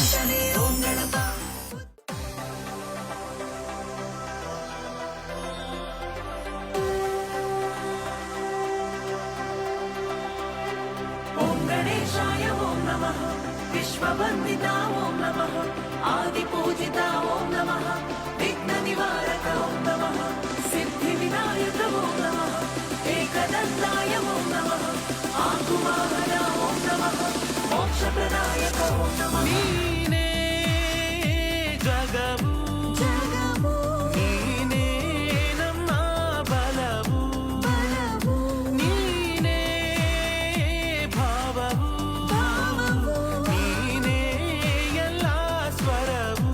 ಸಿದ್ಧಿದಾತನೇ ಓಂ ಗಣಪ. ಓಂ ಗಣೇಶಾಯ ಓಂ ನಮಃ. ವಿಶ್ವವಂದಿತ ಓಂ ನಮಃ. ಆದಿಪೂಜಿತ ಓಂ ನಮಃ. ವಿಘ್ನ ನಿವಾರಕ ಓಂ ನಮಃ. ಸಿದ್ಧಿ ವಿನಾಯಕ ಓಂ ನಮಃ. ಏಕದಂತಾಯ ಓಂ ನಮಃ. ಆಗುವಾಹನ ಓಂ ನಮಃ. ಮೋಕ್ಷ ಪ್ರದಾಯಕ ಓಂ ನಮಃ. ನೀನೇ ಜಗವು ನೀನೇ ನಮ್ಮ ಬಲವು ನೀನೇ ಭಾವವು ನೀನೇ ಎಲ್ಲ ಸ್ವರವು.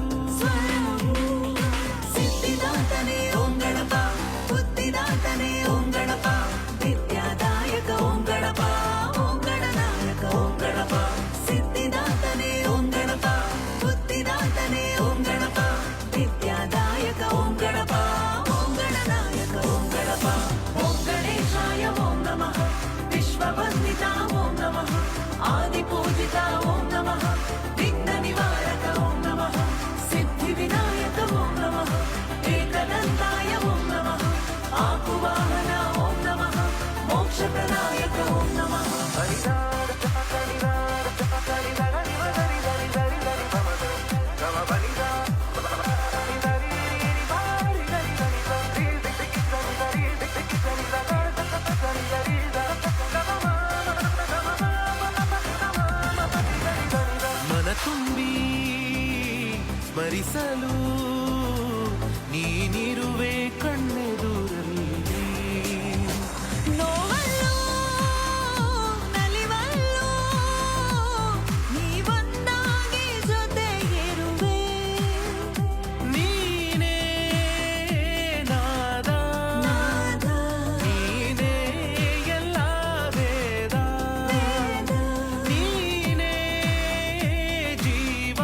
ಸಿದ್ಧಿದಾತನೇ ಓಂ ಗಣಪ. ಬುದ್ಧಿದಾತನೇ ಓಂ ಗಣಪ. ವಿದ್ಯಾದಾಯಕ ಓಂ ಗಣಪ. ಓಂ ಗಣನಾಯಕ ಓಂ ಗಣಪ. ಸಿದ್ಧಿದಾತನೇ ಓಂ ಗಣಪ. ಬುದ್ಧಿದಾತನೇ ಓಂ ಗಣಪ. ವಿದ್ಯಾದಾಯಕ ಓಂ ಗಣಪ. ಓಂ ಗಣನಾಯಕ ಓಂ ಗಣಪ. ಓಂ ಗಣೇಶಾಯ ಓಂ ನಮಃ. ವಿಶ್ವವಂದಿತ ಓಂ ನಮಃ. ಆದಿಪೂಜಿತ ಓಂ ನಮಃ. ವಿಘ್ನ ನಿವಾರಕ ಓಂ ನಮಃ. ಸಿದ್ಧಿ ವಿನಾಯಕ ಓಂ ನಮಃ. ಏಕದಂತಾಯ ಓಂ ನಮಃ. ಆಗುವಾಹನ ಓಂ ನಮಃ. ಮೋಕ್ಷ ಪ್ರದಾಯಕ ಓಂ ನಮಃ. ಮನ ತುಂಬಿ ಸ್ಮರಿಸಲು ನೀನಿರುವೆ ಕಣ್ಣೆದುರಲ್ಲಿ. ನೋವಲ್ಲೋ ನಲಿವಲ್ಲೋ ನೀವೊಂದಾಗಿ ಜೊತೆಗಿರುವೆ. ನೀನೇ ನಾದ ನೀನೇ ಎಲ್ಲ ವೇದ ನೀನೇ ಜೀವ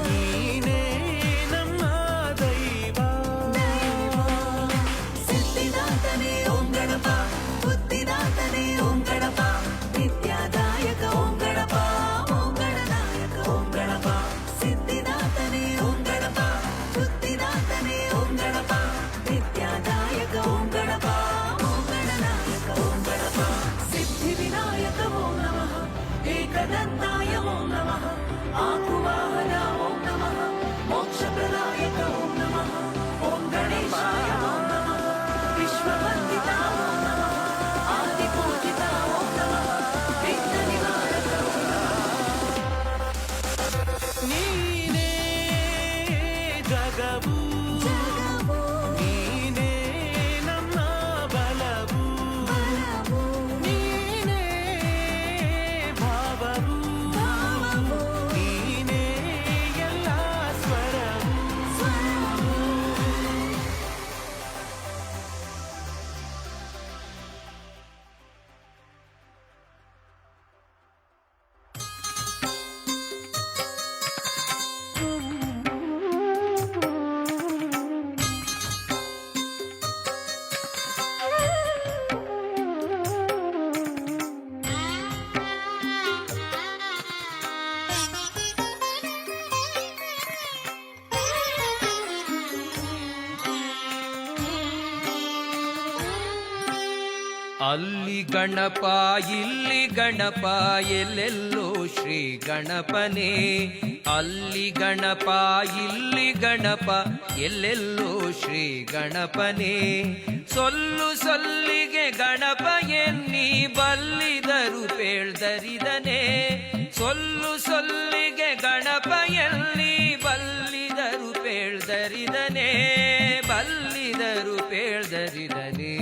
ನೀನೇ ನಮ್ಮ ದೈವ. ಸಿದ್ಧಿದಾತನೇ ಓಂ ಗಣಪ. ಬುದ್ಧಿದಾತನೇ ಓಂ ಗಣಪ. ವಿದ್ಯಾದಾಯಕ ಓಂ ಗಣಪ. ಓಂ ಗಣನಾಯಕ ಓಂ ಗಣಪ. ಸಿದ್ಧಿದಾತನೇ ಓಂ ಗಣಪ. ಬುದ್ಧಿದಾತನೇ ಓಂ ಗಣಪ. ವಿದ್ಯಾದಾಯಕ ಓಂ ಗಣಪ. ಓಂ ಗಣನಾಯಕ ಓಂ ಗಣಪ. ಸಿದ್ಧಿ ವಿನಾಯಕ ಓಂ ನಮಃ. ಏಕದಂತಾಯ ಓಂ ನಮಃ. ಆಗುವಾಹನ ಓಂ ನಮಃ. ಮೋಕ್ಷ ಪ್ರದಾಯಕ ಓಂ ನಮಃ. ಓಂ ಗಣೇಶಾಯ ಓಂ ನಮಃ. ವಿಶ್ವವಂದಿತ ಓಂ ನಮಃ. ಆದಿಪೂಜಿತ ಓಂ ನಮಃ. ವಿಘ್ನ ನಿವಾರಕ ಓಂ ನಮಃ. ನೀನೇ ಜಗವು ನೀನೇ ನಮ್ಮ ಬಲವು ನೀನೇ ಭಾವವು ನೀನೇ ಎಲ್ಲ ಸ್ವರವು. ಅಲ್ಲಿ ಗಣಪ ಇಲ್ಲಿ ಗಣಪ ಎಲ್ಲೆಲ್ಲೋ ಶ್ರೀ ಗಣಪನೇ. ಅಲ್ಲಿ ಗಣಪ ಇಲ್ಲಿ ಗಣಪ ಎಲ್ಲೆಲ್ಲೋ ಶ್ರೀ ಗಣಪನೇ. ಸೊಲ್ಲು ಸೊಲ್ಲಿಗೆ ಗಣಪ ಎನ್ನಿ ಬಲ್ಲಿದರು ಪೇಳ್ದರಿದನೆ. ಸೊಲ್ಲು ಸೊಲ್ಲಿಗೆ ಗಣಪ ಎಲ್ಲಿ ಬಲ್ಲಿದರು ಪೇಳ್ದರಿದನೆ. ಬಲ್ಲಿದರು ಪೇಳ್ದರಿದನೆ.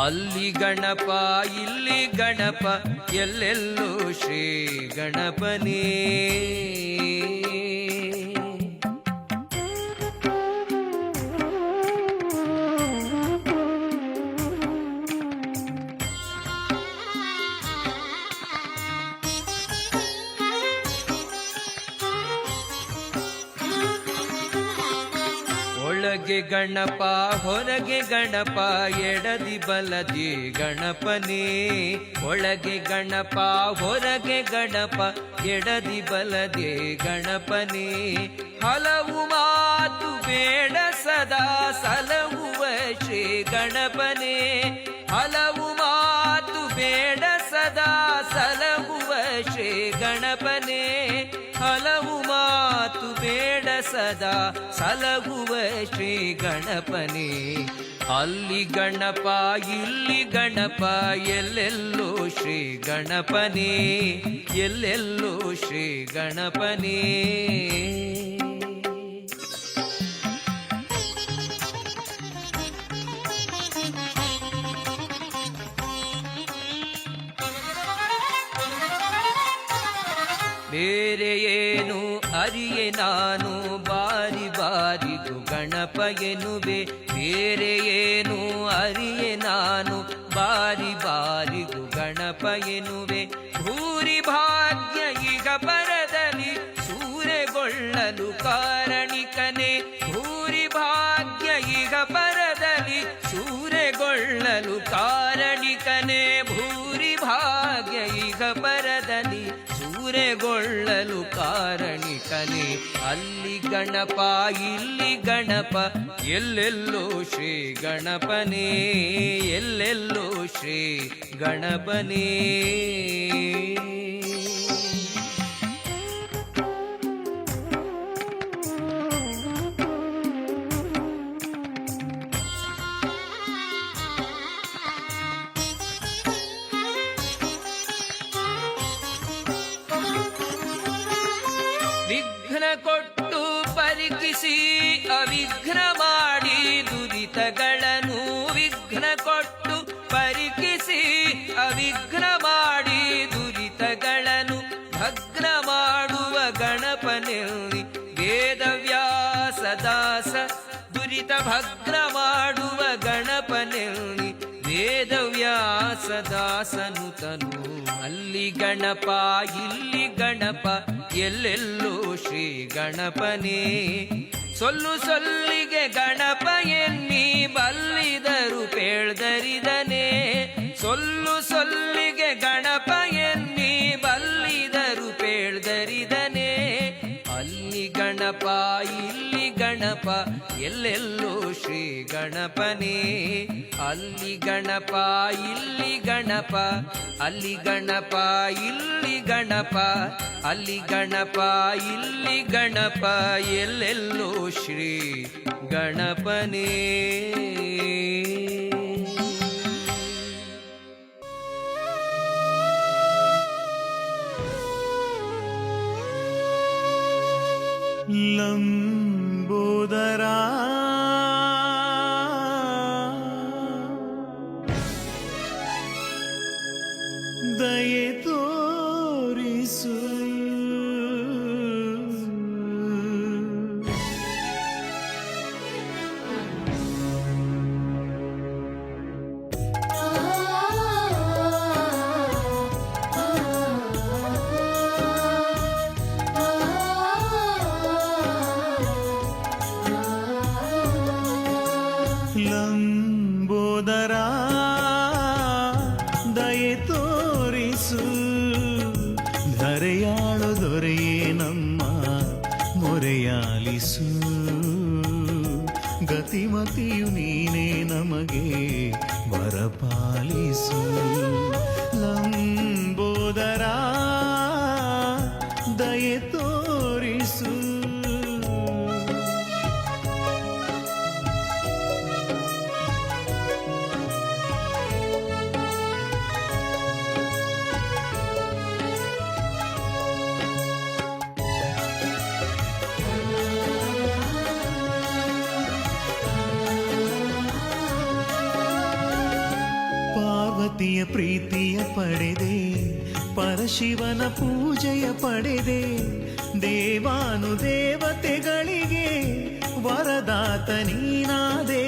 ಅಲ್ಲಿ ಗಣಪ ಇಲ್ಲಿ ಗಣಪ ಎಲ್ಲೆಲ್ಲೋ ಶ್ರೀ ಗಣಪನೇ. ಒಳಗೆ ಗಣಪ ಹೊರಗೆ ಗಣಪ ಎಡದಿ ಬಲದಿ ಗಣಪನೇ. ಒಳಗೆ ಗಣಪ ಹೊರಗೆ ಗಣಪ ಎಡದಿ ಬಲದಿ ಗಣಪನೇ. ಹಲವು ಮಾತು ಬೇಡ ಸದಾ ಸಲಹುವ ಶ್ರೀ ಗಣಪನೇ. ಹಲವು ಮಾತು ಬೇಡ ಸದಾ ಸಲಹುವ ಶ್ರೀ ಗಣಪನೇ. ಹಲವು ಮಾತು ಬೇಡ ಸದಾ ಸಲಹುವ ಶ್ರೀ ಗಣಪನೇ. ಅಲ್ಲಿ ಗಣಪ ಇಲ್ಲಿ ಗಣಪ ಎಲ್ಲೆಲ್ಲೋ ಶ್ರೀ ಗಣಪನೇ. ಎಲ್ಲೆಲ್ಲೋ ಶ್ರೀ ಗಣಪನೇ. ಬೇರೆ ಏನು ಅರಿಯೆ ನಾನು ಬಾರಿ ಬಾರಿಗೂ ಗಣಪ ಎನ್ನುವೆ. ಬೇರೆ ಏನು ಅರಿಯೆ ನಾನು ಬಾರಿ ಬಾರಿಗೂ ಗಣಪ ಎನ್ನುವೆ. ಭೂರಿ ಭಾಗ್ಯ ಈಗ ಬರದಲ್ಲಿ ಸೂರೆಗೊಳ್ಳಲು ಕಾರಣಿಕನೇ. ಭೂರಿ ಭಾಗ್ಯ ಈಗ ಬರದಲ್ಲಿ ಸೂರೆಗೊಳ್ಳಲು ಕಾರಣಿಕನೇ. ಭೂರಿ ಭಾಗ್ಯ ಈಗ ಬರದಲ್ಲಿ ಸೂರೆಗೊಳ್ಳಲು ಕಾರಣಿಕನೇ. ಅಲ್ಲಿ ಗಣಪ ಇಲ್ಲಿ ಗಣಪ ಎಲ್ಲೆಲ್ಲೋ ಶ್ರೀ ಗಣಪನೇ. ಎಲ್ಲೆಲ್ಲೋ ಶ್ರೀ ಗಣಪನೇ. ವಿಘ್ನ ಕೊಟ್ಟು ಪರೀಕ್ಷಿಸಿ ಅವಿಘ್ನ ಮಾಡಿ ದುರಿತಗಳನ್ನು. ವಿಘ್ನ ಕೊಟ್ಟು ಪರೀಕ್ಷಿಸಿ ಅವಿಘ್ನ ಮಾಡಿ ದುರಿತಗಳನ್ನು ಭಗ್ನ ಮಾಡುವ ಗಣಪನಲ್ಲಿ ವೇದವ್ಯಾಸ ದಾಸ. ದುರಿತ ಭಗ್ನ ಮಾಡುವ ಗಣಪನಲ್ಲಿ ವೇದವ್ಯಾಸ ದಾಸನು ತನು. ಅಲ್ಲಿ ಗಣಪ ಇಲ್ಲಿ ಗಣಪ ಎಲ್ಲೆಲ್ಲೋ ಶ್ರೀ ಗಣಪನೇ. ಸೊಲ್ಲು ಸೊಲ್ಲಿಗೆ ಗಣಪ ಎನ್ನಿ ಬಲ್ಲಿದರು ಪೇಳ್ದರಿದನೇ. ಸೊಲ್ಲು ಸೊಲ್ಲಿಗೆ ಗಣಪ ಎನ್ನಿ ಬಲ್ಲಿದರು ಪೇಳ್ದರಿದನೇ. ಅಲ್ಲಿ ಗಣಪ ಇಲ್ಲಿ ಗಣಪ ಎಲ್ಲೆಲ್ಲೋ ಶ್ರೀ ಗಣಪನೇ. ಅಲ್ಲಿ ಗಣಪ ಇಲ್ಲಿ ಗಣಪ ಅಲ್ಲಿ ಗಣಪ ಇಲ್ಲಿ ಗಣಪ ಅಲ್ಲಿ ಗಣಪ ಇಲ್ಲಿ ಗಣಪ ಎಲ್ಲೆಲ್ಲೋ ಶ್ರೀ ಗಣಪನೇ. ಲಂಬೋದರಾ ದಯೆ ತೋರಿಸು. ಲಂಬೋದರಾ ದಯೆ ತೋರಿಸು. ಧರೆಯಾಳು ದೊರೆಯೇ ನಮ್ಮ ಮೊರೆಯಾಲಿಸು. ಗತಿಮತಿಯು ನೀನೇ ನಮಗೆ ವರಪಾಲಿಸು. ಲಂಬೋದರಾ ದಯೆ ತೋರಿಸು. ಪಾರ್ವತಿಯ ಪ್ರೀತಿಯ ಪಡೆದೆ, ಪರಶಿವನ ಪೂಜೆಯ ಪಡೆದೆ. ದೇವಾನು ದೇವತೆಗಳಿಗೆ ವರದಾತ ನೀನಾದೆ.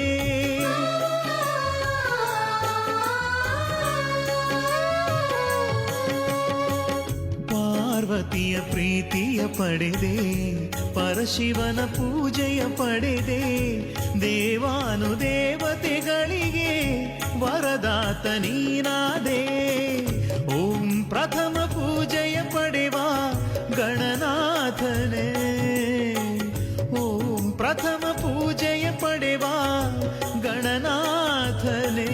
ಪಾರ್ವತಿಯ ಪ್ರೀತಿಯ ಪಡೆದೆ, ಪರಶಿವನ ಪೂಜೆಯ ಪಡೆದೆ, ದೇವಾನುದೇವತೆಗಳಿಗೆ ವರದಾತ ನೀನಾದೆ. ಓಂ ಪ್ರಥಮ ಪೂಜೆಯ ಪಡೆವ ಗಣನಾಥನೇ, ಓಂ ಪ್ರಥಮ ಪೂಜೆಯ ಪಡೆವ ಗಣನಾಥನೇ.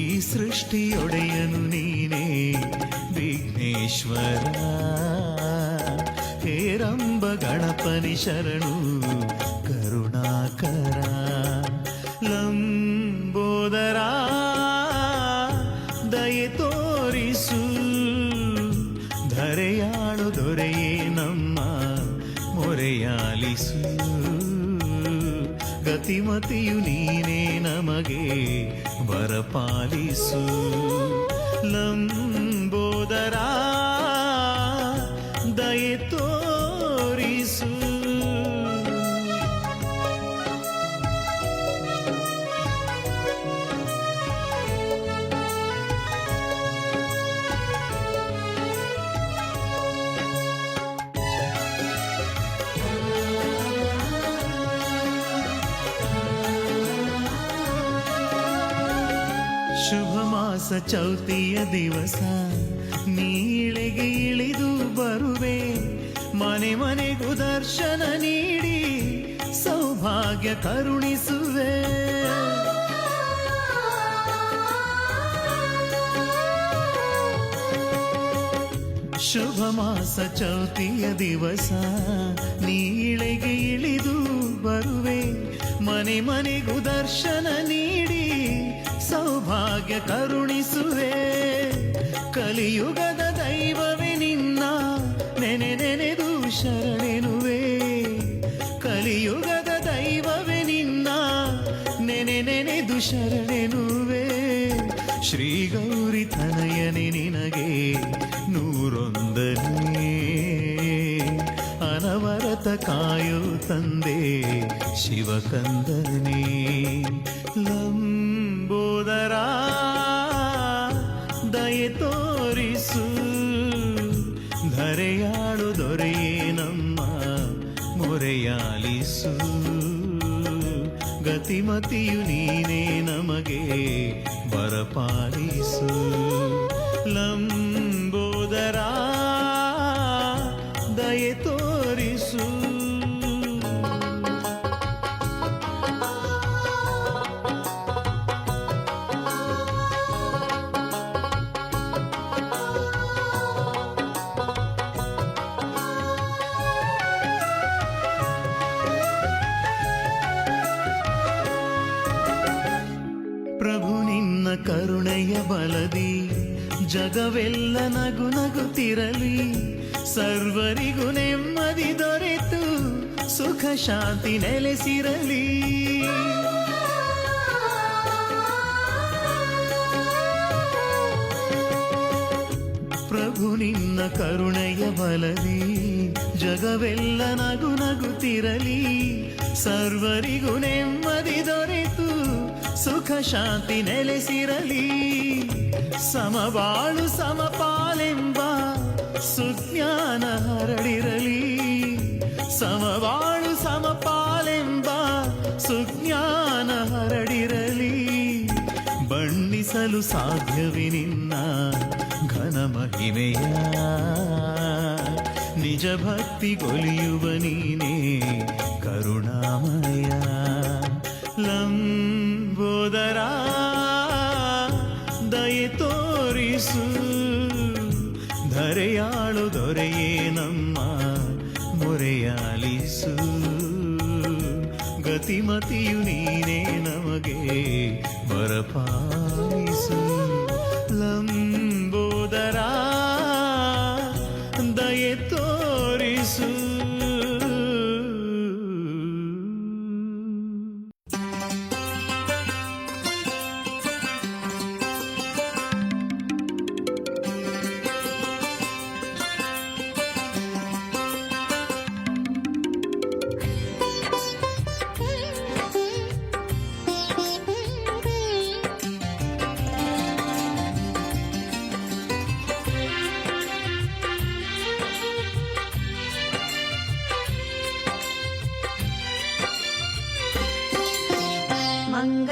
ಈ ಸೃಷ್ಟಿಯೊಡೆಯನು ನೀನೇ ವಿಘ್ನೇಶ್ವರ, ಹೇರಂಬ ಗಣಪನಿ ಶರಣು ಕರುಣಾಕರ. ಲಂಬೋದರ ದಯೆ ತೋರಿಸು, ಧರೆಯಾಳು ದೊರೆಯೇ ನಮ್ಮ ಮೊರೆಯಾಲಿಸು. ಗತಿಮತಿಯು ನೀನೇ ನಮಗೆ ವರಪಾಲಿಸು. ಲಂಬೋದರ ದಯೆ ತೋರಿಸು. ಶುಭ ಮಾಸ ಚೌತಿಯ ದಿವಸ ನೀಳೆಗೆ ಇಳಿದು ಬರುವೆ, ಮನೆ ಮನೆಗೂ ದರ್ಶನ ನೀಡಿ ಸೌಭಾಗ್ಯ ಕರುಣಿಸುವೆ. ಶುಭ ಮಾಸ ಚೌತಿಯ ದಿವಸ ನೀಳೆಗೆ ಇಳಿದು ಬರುವೆ, ಮನೆ ಮನೆಗೂ ದರ್ಶನ ನೀಡಿ ಸೌಭಾಗ್ಯ ಕರುಣಿಸುವೆ. ಕಲಿಯುಗದ ದೈವವೇ ನಿನ್ನ ನೆನೆ ನೆನೆದು ಶರಣೆನುವೆ. ಕಲಿಯುಗದ ದೈವವೇ ನಿನ್ನ ನೆನೆ ನೆನೆದು ಶರಣೆನುವೆ. ಶ್ರೀ ಗೌರಿ ತನಯನೆ ನಿನಗೆ ನೂರೊಂದನೇ, ಅನವರತ ಕಾಯೋ ತಂದೆ ಶಿವಕಂದನೇ. ಲಂಬೋದರ ದಯೆ ತೋರಿಸು, ಧರೆಯಾಳು ದೊರೆಯೇ ನಮ್ಮ ಮೊರೆಯಾಲಿಸು. ಗತಿಮತಿಯು ನೀನೇ ನಮಗೆ ವರಪಾಲಿಸು. ಲಂಬೋದರ ದಯೆ ತೋರಿಸು. ಪ್ರಭು ನಿನ್ನ ಕರುಣೆಯ ಬಲದಿ ಜಗವೆಲ್ಲ ನಗು ನಗುತ್ತಿರಲಿ, ಸರ್ವರಿಗೂ ನೆಮ್ಮದಿ ದೊರೆತು ಸುಖ ಶಾಂತಿ ನೆಲೆಸಿರಲಿ. ಪ್ರಭು ನಿನ್ನ ಕರುಣೆಯ ಬಲದಿ ಜಗವೆಲ್ಲ ನಗು ನಗುತ್ತಿರಲಿ, ಸರ್ವರಿಗೂ ನೆಮ್ಮದಿ ದೊರೆತು ಸುಖ ಶಾಂತಿ ನೆಲೆಸಿರಲಿ. ಸಮಬಾಳು ಸಮಪಾಲೆಂಬ ಸುಜ್ಞಾನ ಹರಡಿರಲಿ, ಸಮಬಾಳು ಸಮಪಾಲೆಂಬ ಸುಜ್ಞಾನ ಹರಡಿರಲಿ. ಬಣ್ಣಿಸಲು ಸಾಧ್ಯವೇ ನಿನ್ನ ಘನ ಮಹಿಮೆಯ, ನಿಜ ಭಕ್ತಿಗೊಲಿಯುವ ನೀನೇ ಕರುಣಾಮಯ. ಲಂಬೋದರ ದಯೆ ತೋರಿಸು, ಧರೆಯಾಳು ದೊರೆಯೇ ನಮ್ಮ ಮೊರೆಯಾಲಿಸು. ಗತಿಮತಿಯು ನೀನೇ ನಮಗೆ ವರಪಾಲಿಸು. ಲಂಬೋದರ ದಯೆ ತೋರಿಸು.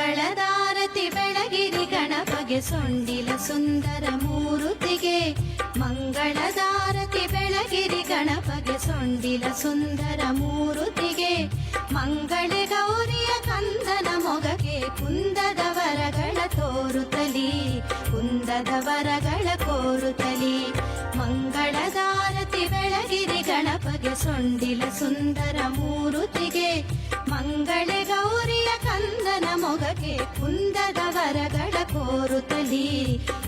ಮಂಗಳದಾರತಿ ಬೆಳಗಿರಿ ಗಣಪಗೆ ಸೊಂಡಿಲ ಸುಂದರ ಮೂರುತಿಗೆ. ಮಂಗಳದಾರತಿ ಬೆಳಗಿರಿ ಗಣಪಗೆ ಸೊಂಡಿಲ ಸುಂದರ ಮೂರುತಿಗೆ. ಮಂಗಳೆ ಗೌರಿಯ ಕಂದನ ಮೊಗಗೆ ಕುಂದದ ವರಗಳ ತೋರುತ್ತಲಿ, ಕುಂದದ ವರಗಳ ಕೋರುತ್ತಲಿ. ಮಂಗಳದಾರತಿ ಬೆಳಗಿರಿ ಗಣಪಗೆ ಸೊಂಡಿಲ ಸುಂದರ ಮೂರುತಿಗೆ. ಮಂಗಳೆ ಗೌರಿಯ ಕಂದನ ಮೊಗಗೆ ಕುಂದದ ವರಗಳ ಕೋರುತ್ತಲಿ,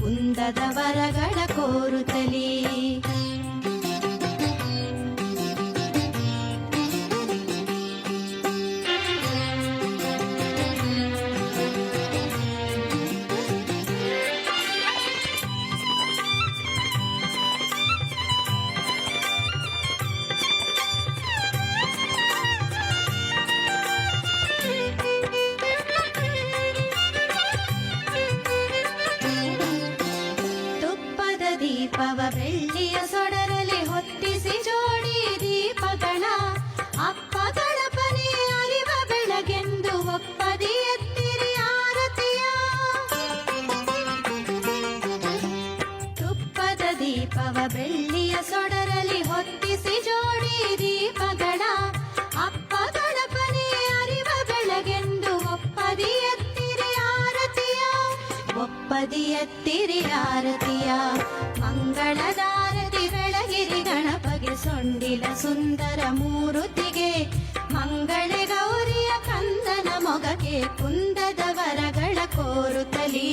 ಕುಂದದ ವರಗಳ ಕೋರುತ್ತಲಿ. ದೀಪವ ಬೆಳ್ಳಿಯ ಸೊಡರಲಿ ಹೊತ್ತಿಸಿ ಜೋಡಿ ದೀಪಗಳ ಅಪ್ಪ ಗಣಪನೇ ಅರಿವ ಬೆಳಗೆಂದು ಒಪ್ಪದಿ ಎತ್ತಿರಿ ಆರತಿಯ. ತುಪ್ಪದ ದೀಪವ ಬೆಳ್ಳಿಯ ಸೊಡರಲಿ ಹೊತ್ತಿಸಿ ಜೋಡಿ ದೀಪಗಳ ಅಪ್ಪ ಗಣಪನೇ ಅರಿವ ಬೆಳಗೆಂದು ಒಪ್ಪದಿ ಎತ್ತಿರಿ ಆರತಿಯ, ಒಪ್ಪದಿ ಎತ್ತಿರಿ ಆರತಿಯ. ಮಂಗಳದಾರತಿ ಬೆಳಗಿರಿ ಗಣಪಗೆ ಸೊಂಡಿಲ ಸುಂದರ ಮೂರುತಿಗೆ. ಮಂಗಳೆ ಗೌರಿಯ ಕಂದನ ಮೊಗಗೆ ಕುಂದದ ವರಗಳ ಕೋರುತ್ತಲಿ,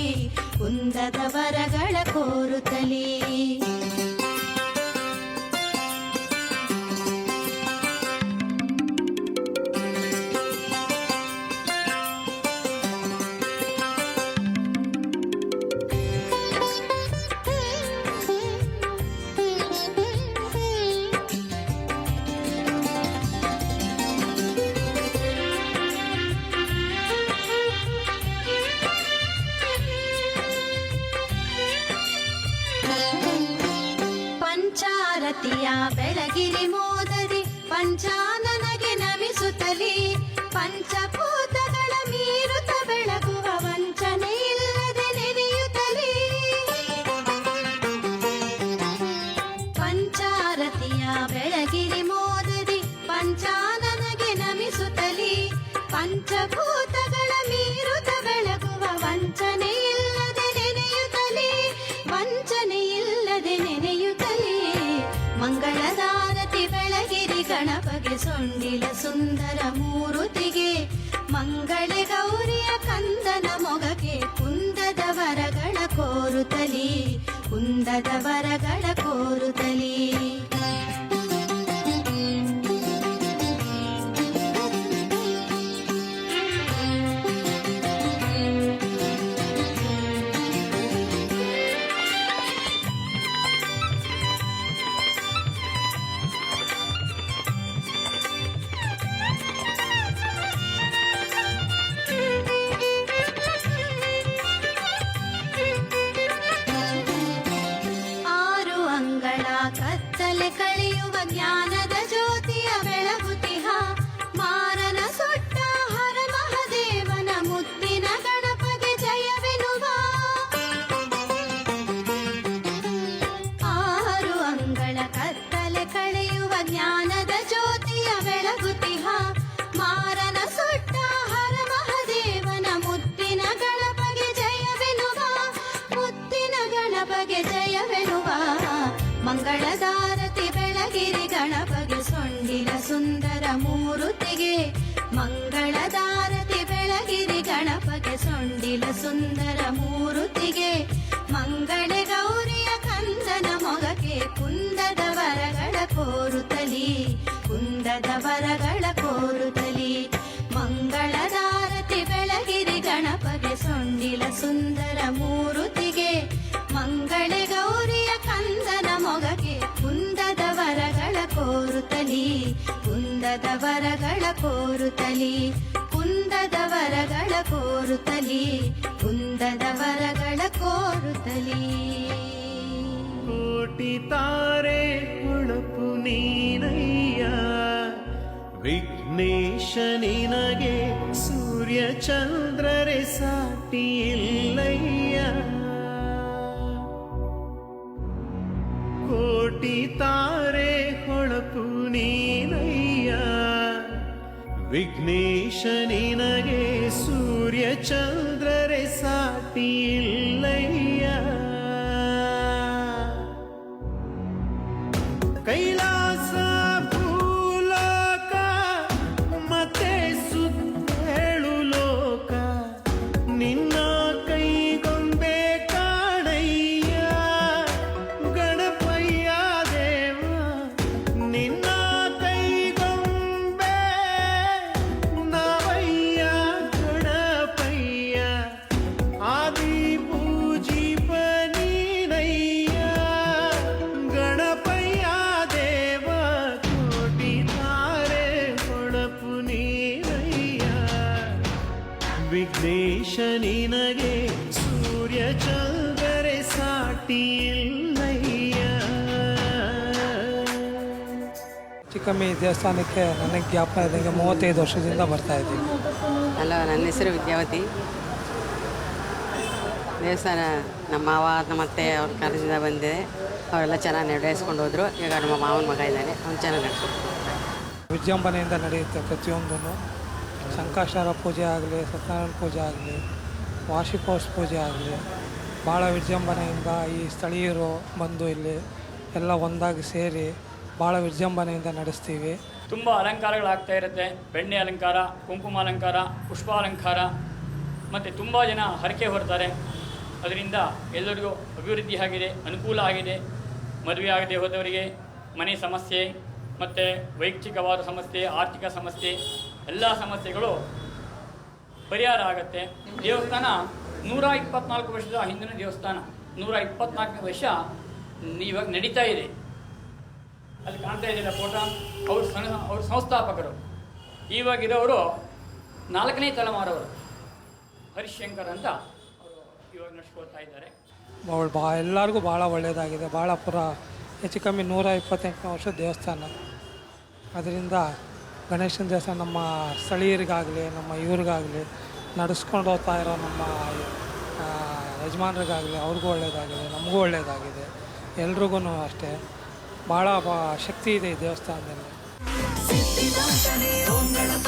ಕುಂದದ ವರಗಳ ಕೋರುತ್ತಲಿ. ಪಂಚಾರತಿಯ ಬೆಳಗಿರಿ ಮೋದದಿ ಪಂಚಾನನಗೆ ನಮಿಸುತ್ತಲಿ. ಪಂಚಭೂತಗಳ ಮೀರುತ ಬೆಳಗುವ ವಂಚನೆ ಇಲ್ಲದೆ ನೆನೆಯುತ್ತಲಿ. ಪಂಚಾರತಿಯ ಬೆಳಗಿರಿ ಮೋದದಿ ಪಂಚಾನನಗೆ ನಮಿಸುತ್ತಲಿ. ಪಂಚಭೂತಗಳ ಮೀರುತ ಬೆಳಗುವ ವಂಚನೆ ಇಲ್ಲದೆ ನೆನೆಯುತ್ತಲಿ, ವಂಚನೆ ಇಲ್ಲದೆ ನೆನೆಯುತ್ತಲಿ. ಮಂಗಳದಾರತಿ ಬೆಳಗಿರಿ ಗಣಪಗೆ ಸೊಂಡಿಲ ಸುಂದರ ಮೂರುತಿಗೆ. ಮಂಗಳೆ ಗೌರಿಯ ಕಂದನ ಮೊಗಗೆ ಕುಂದದ ವರಗಳ ಕೋರುತ್ತಲಿ, ಕುಂದದ ವರಗಳ ಕೋರುತ್ತಲಿ. ಕತ್ತಲೆ ಕಳೆಯುವ ಜ್ಞಾನದ ಜ್ಯೋತಿಯ ಬೆಳಗುತಿಹ. ಮಾರನ ಸೊಟ್ಟ ಹರ ಮಹದೇವನ ಮುದ್ದಿನ ಗಣಪಗೆ ಜಯವೆನುವ. 6 ಅಂಗಳ ಕತ್ತಲೆ ಕಳೆಯುವ ಜ್ಞಾನದ ಜ್ಯೋತಿಯ ಬೆಳಗುತಿಹ. ಮಾರನ ಸೊಟ್ಟ ಹರ ಮಹದೇವನ ಮುದ್ದಿನ ಗಣಪಗೆ ಜಯವೆನುವ, ಮುದ್ದಿನ ಗಣಪಗೆ ಜಯವೆನುವ. ಮಂಗಳದಾರತಿ ಬೆಳಗಿರಿ ಗಣಪಗೆ ಸೊಂಡಿಲ ಸುಂದರ ಮೂರುತಿಗೆ. ಮಂಗಳದಾರತಿ ಬೆಳಗಿರಿ ಗಣಪಗೆ ಸೊಂಡಿಲ ಸುಂದರ ಮೂರುತಿಗೆ. ಮಂಗಳೆ ಗೌರಿಯ ಕಂದನ ಮೊಗಗೆ ಕುಂದದ ವರಗಳ ಕೋರುತ್ತಲಿ, ಕುಂದದ ವರಗಳ ಕೋರುತ್ತಲಿ. ಮಂಗಳದಾರತಿ ಬೆಳಗಿರಿ ಗಣಪಗೆ ಸೊಂಡಿಲ ಸುಂದರ ಮೂರುತಿಗೆ. ಮಂಗಳೆ ಗೌರಿಯ ಕಂದನ ಮೊಗಗೆ ಕುಂದದ ವರಗಳ ಕೋರುತ್ತಲಿ, ಕುಂದದ ವರಗಳ ಕೋರುತ್ತಲಿ. ಕುಂದದ ವರಗಳ ಕೋರುತ್ತಲಿ, ಕುಂದದ ವರಗಳ ಕೋರುತ್ತಲಿ. ಕೋಟಿ ತಾರೆ ಹೊಳಪು ನೀನಯ್ಯ, ವಿಘ್ನೇಶ ನಿನಗೆ ಸೂರ್ಯ ಸೂರ್ಯ ಚಂದ್ರರೇ ಸಾಟಿ ಇಲ್ಲಯ್ಯ, ಕೋಟಿ ತಾರೆ ಹೊಳಪು ನೀನಯ್ಯ. ವಿಘ್ನೇಶ ನಿನಗೆ ಸೂರ್ಯ ಚಂದ್ರರೇ ಸಾಟಿ ಇಲ್ಲಯ್ಯ. ಕೈಲಾಸ ಭೂಲೋಕ ಮತ್ತೆ ಸುತ್ತೇಳು ಲೋಕ, ನಿನ್ನ ಕೈಗೊಂಬೆ ಕಾಣಯ್ಯ ಗಣಪಯ್ಯ ದೇವ. ನಿನ್ನ ಕೈಗೊಂಬೆ ನಾವಯ್ಯ ಗಣಪಯ್ಯ, ಆದಿ ಪೂಜಿಪ ನೀನಯ್ಯ ಗಣಪಯ್ಯ ದೇವ. ಕೋಟಿ ತಾರೆ ಹೊಳಪು ನೀನಯ್ಯ, ವಿಘ್ನೇಶ ನಿನಗೆ ಸೂರ್ಯ ಚಂದ್ರರೇ ಸಾಟಿ ಇಲ್ಲಯ್ಯ. ಚಿಕ್ಕಮ್ಮಿ ದೇವಸ್ಥಾನಕ್ಕೆ ನನಗೆ ಜ್ಞಾಪನ ಇದ್ದಂಗೆ 35 ವರ್ಷದಿಂದ ಬರ್ತಾ ಇದ್ದೀನಿ. ಹಲೋ, ನನ್ನ ಹೆಸರು ವಿದ್ಯಾವತಿ. ದೇವಸ್ಥಾನ ನಮ್ಮ ಮಾವ ನಮ್ಮ ಅತ್ತೆ ಅವ್ರ ಕಾಲೇಜಿಂದ ಬಂದಿದೆ. ಅವರೆಲ್ಲ ಚೆನ್ನಾಗಿ ನಡೆಸ್ಕೊಂಡು ಹೋದರು. ಈಗ ನಮ್ಮ ಮಾವನ ಮಗ ಇದ್ದಾನೆ, ಅವ್ನು ಚೆನ್ನಾಗಿ ನಡೆಸ್ಕೊಂಡು. ವಿಜೃಂಭಣೆಯಿಂದ ನಡೆಯುತ್ತೆ ಪ್ರತಿಯೊಂದೂ. ಸಂಕಷ್ಟಾರ ಪೂಜೆ ಆಗಲಿ, ಸತ್ಯನಾರಾಯಣ ಪೂಜೆ ಆಗಲಿ, ವಾರ್ಷಿಕೋತ್ಸವ ಪೂಜೆ ಆಗಲಿ, ಭಾಳ ವಿಜೃಂಭಣೆಯಿಂದ ಈ ಸ್ಥಳೀಯರು ಬಂದು ಇಲ್ಲಿ ಎಲ್ಲ ಒಂದಾಗಿ ಸೇರಿ ಭಾಳ ವಿಜೃಂಭಣೆಯಿಂದ ನಡೆಸ್ತೀವಿ. ತುಂಬ ಅಲಂಕಾರಗಳಾಗ್ತಾ ಇರುತ್ತೆ. ಬೆಣ್ಣೆ ಅಲಂಕಾರ, ಕುಂಕುಮ ಅಲಂಕಾರ, ಪುಷ್ಪಾಲಂಕಾರ, ಮತ್ತು ತುಂಬ ಜನ ಹರಕೆ ಹೊರ್ತಾರೆ. ಅದರಿಂದ ಎಲ್ಲರಿಗೂ ಅಭಿವೃದ್ಧಿ ಆಗಿದೆ, ಅನುಕೂಲ ಆಗಿದೆ. ಮದುವೆ ಆಗದೆ ಹೋದವರಿಗೆ ಮನೆ ಸಮಸ್ಯೆ ಮತ್ತು ವೈಯಕ್ತಿಕವಾದ ಸಮಸ್ಯೆ, ಆರ್ಥಿಕ ಸಮಸ್ಯೆ, ಎಲ್ಲ ಸಮಸ್ಯೆಗಳು ಪರಿಹಾರ ಆಗುತ್ತೆ. ದೇವಸ್ಥಾನ 124 ವರ್ಷದ ಹಿಂದಿನ ದೇವಸ್ಥಾನ. 124 ವರ್ಷ ಇವಾಗ ನಡೀತಾ ಇದೆ. ಅಲ್ಲಿ ಕಾಣ್ತಾ ಇದೆಯಲ್ಲ ಫೋಟೋ, ಅವ್ರ ಸಂಸ್ಥಾಪಕರು. ಇವಾಗಿರೋರು 4ನೇ ತಲೆಮಾರವರು, ಹರಿಶಂಕರ್ ಅಂತ ಅವರು ಇವಾಗ ನಡೆಸ್ಕೊಳ್ತಾ ಇದ್ದಾರೆ. ಎಲ್ಲರಿಗೂ ಭಾಳ ಒಳ್ಳೆಯದಾಗಿದೆ. ಭಾಳ ಹೆಚ್ಚು ಕಮ್ಮಿ 128 ವರ್ಷದ ದೇವಸ್ಥಾನ. ಅದರಿಂದ ಗಣೇಶನ ದೇವಸ್ಥಾನ ನಮ್ಮ ಸ್ಥಳೀಯರಿಗಾಗಲಿ, ನಮ್ಮ ಇವ್ರಿಗಾಗಲಿ, ನಡೆಸ್ಕೊಂಡು ಹೋಗ್ತಾ ಇರೋ ನಮ್ಮ ಯಜಮಾನ್ರಿಗಾಗಲಿ ಅವ್ರಿಗೂ ಒಳ್ಳೆಯದಾಗಿದೆ, ನಮಗೂ ಒಳ್ಳೆಯದಾಗಿದೆ. ಎಲ್ರಿಗೂ ಅಷ್ಟೇ ಭಾಳ ಶಕ್ತಿ ಇದೆ ಈ ದೇವಸ್ಥಾನದಲ್ಲಿ. ಸಿದ್ಧಿದಾತನೇ ಓಂ ಗಣಪ